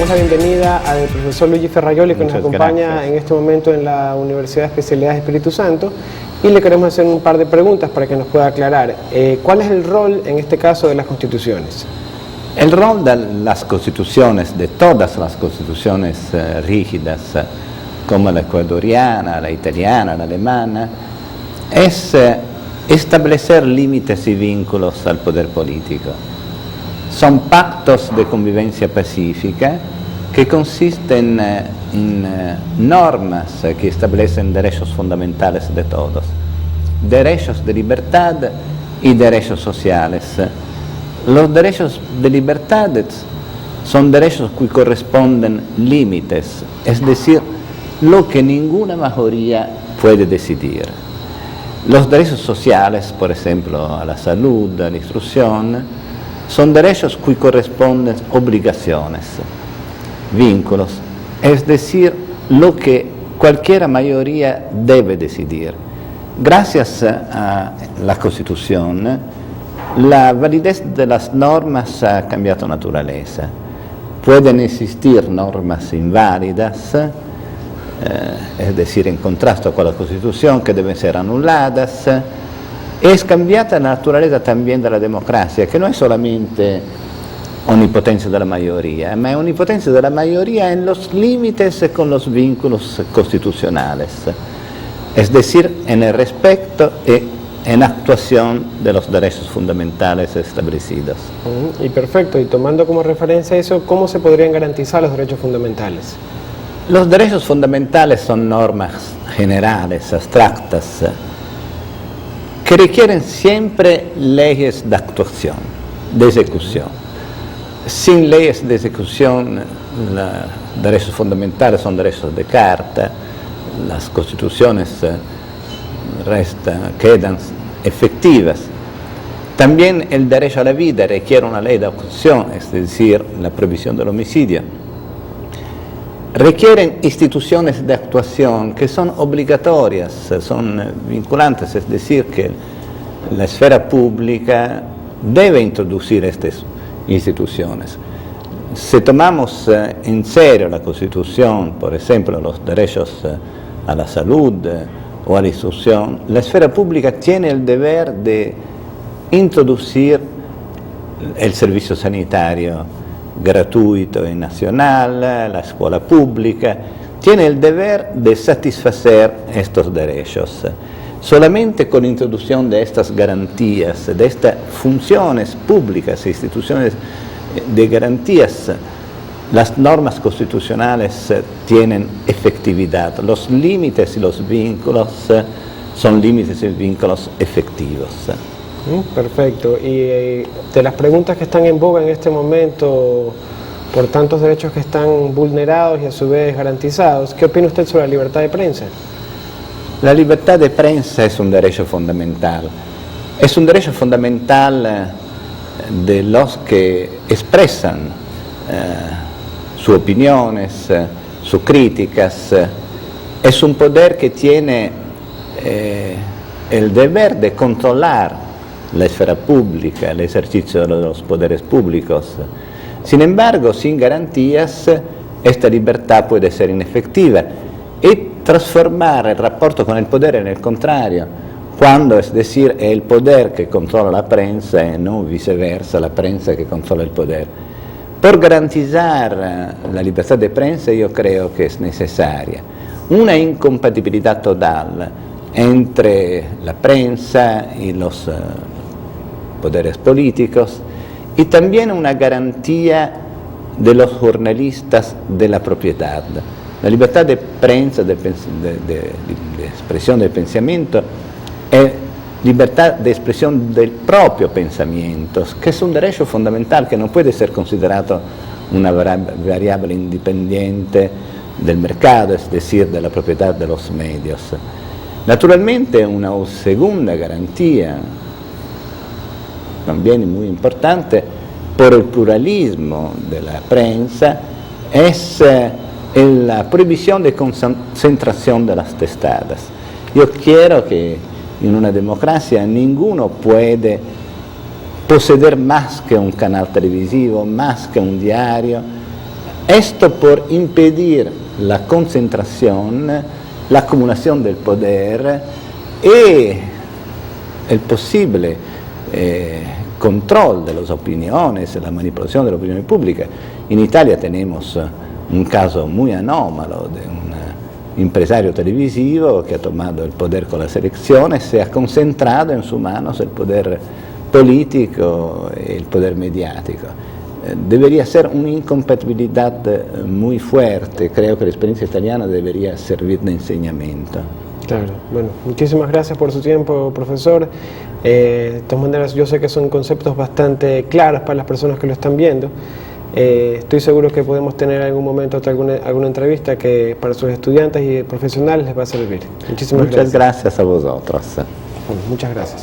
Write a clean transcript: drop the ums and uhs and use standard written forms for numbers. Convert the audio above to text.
darles la bienvenida al profesor Luigi Ferraioli, que nos acompaña en este momento en la Universidad de Especialidades Espíritu Santo, y le queremos hacer un par de preguntas para que nos pueda aclarar. ¿Cuál es el rol, en este caso, de las constituciones? El rol de las constituciones, de todas las constituciones rígidas, como la ecuatoriana, la italiana, la alemana, es establecer límites y vínculos al poder político. Son pactos de convivencia pacífica que consisten en normas que establecen derechos fundamentales de todos, derechos de libertad y derechos sociales. Los derechos de libertad son derechos que corresponden límites, es decir, lo que ninguna mayoría puede decidir. Los derechos sociales, por ejemplo, a la salud, a la instrucción, son derechos que corresponden obligaciones, vínculos, es decir, lo que cualquier mayoría debe decidir. Gracias a la Constitución, la validez de las normas ha cambiado naturaleza. Pueden existir normas inválidas, es decir, en contrasto con la Constitución, que deben ser anuladas. Es cambiata la naturaleza también de la democracia, que no es solamente omnipotencia de la mayoría, ma es omnipotencia de la mayoría en los límites con los vínculos constitucionales, es decir, en el respeto y en actuación de los derechos fundamentales establecidos. Y perfecto, y tomando como referencia eso, ¿cómo se podrían garantizar los derechos fundamentales? Los derechos fundamentales son normas generales, abstractas, que requieren siempre leyes de actuación, de ejecución. Sin leyes de ejecución, los derechos fundamentales son derechos de carta, las constituciones quedan efectivas. También el derecho a la vida requiere una ley de actuación, es decir, la prohibición del homicidio. Requieren instituciones de actuación que son obligatorias, son vinculantes, es decir, que la esfera pública debe introducir estas instituciones. Si tomamos en serio la Constitución, por ejemplo, los derechos a la salud o a la instrucción, la esfera pública tiene el deber de introducir el servicio sanitario gratuito y nacional, la escuela pública, tiene el deber de satisfacer estos derechos. Solamente con la introducción de estas garantías, de estas funciones públicas e instituciones de garantías, las normas constitucionales tienen efectividad. Los límites y los vínculos son límites y vínculos efectivos. Perfecto. Y de las preguntas que están en boga en este momento, por tantos derechos que están vulnerados y a su vez garantizados, ¿qué opina usted sobre la libertad de prensa? La libertad de prensa es un derecho fundamental. Es un derecho fundamental de los que expresan sus opiniones, sus críticas. Es un poder que tiene el deber de controlar la esfera pública, el ejercicio de los poderes públicos. Sin embargo, sin garantías, esta libertad puede ser inefectiva y transformar el rapporto con el poder en el contrario, cuando, es decir, es el poder que controla la prensa y no viceversa, la prensa que controla el poder. Por garantizar la libertad de prensa, yo creo que es necesaria una incompatibilidad total entre la prensa y los poderes políticos, y también una garantía de los jornalistas de la propiedad. La libertad de prensa, de expresión del pensamiento, es libertad de expresión del propio pensamiento, que es un derecho fundamental que no puede ser considerado una variable independiente del mercado, es decir, de la propiedad de los medios. Naturalmente, una segunda garantía, también muy importante, por el pluralismo de la prensa, es la prohibición de concentración de las testadas. Yo quiero que en una democracia ninguno puede poseer más que un canal televisivo, más que un diario, Esto por impedir la concentración, la acumulación del poder y el posible control de las opiniones, la manipulación de la opinión pública. En Italia tenemos un caso muy anómalo de un empresario televisivo que ha tomado el poder con las elecciones, se ha concentrado en sus manos el poder político y el poder mediático. Debería ser una incompatibilidad muy fuerte, creo que la experiencia italiana debería servir de enseñamiento. Claro, bueno, muchísimas gracias por su tiempo, profesor. De todas maneras, yo sé que son conceptos bastante claros para las personas que lo están viendo. Estoy seguro que podemos tener en algún momento alguna entrevista que para sus estudiantes y profesionales les va a servir. Muchas gracias a vosotros. Bueno, muchas gracias.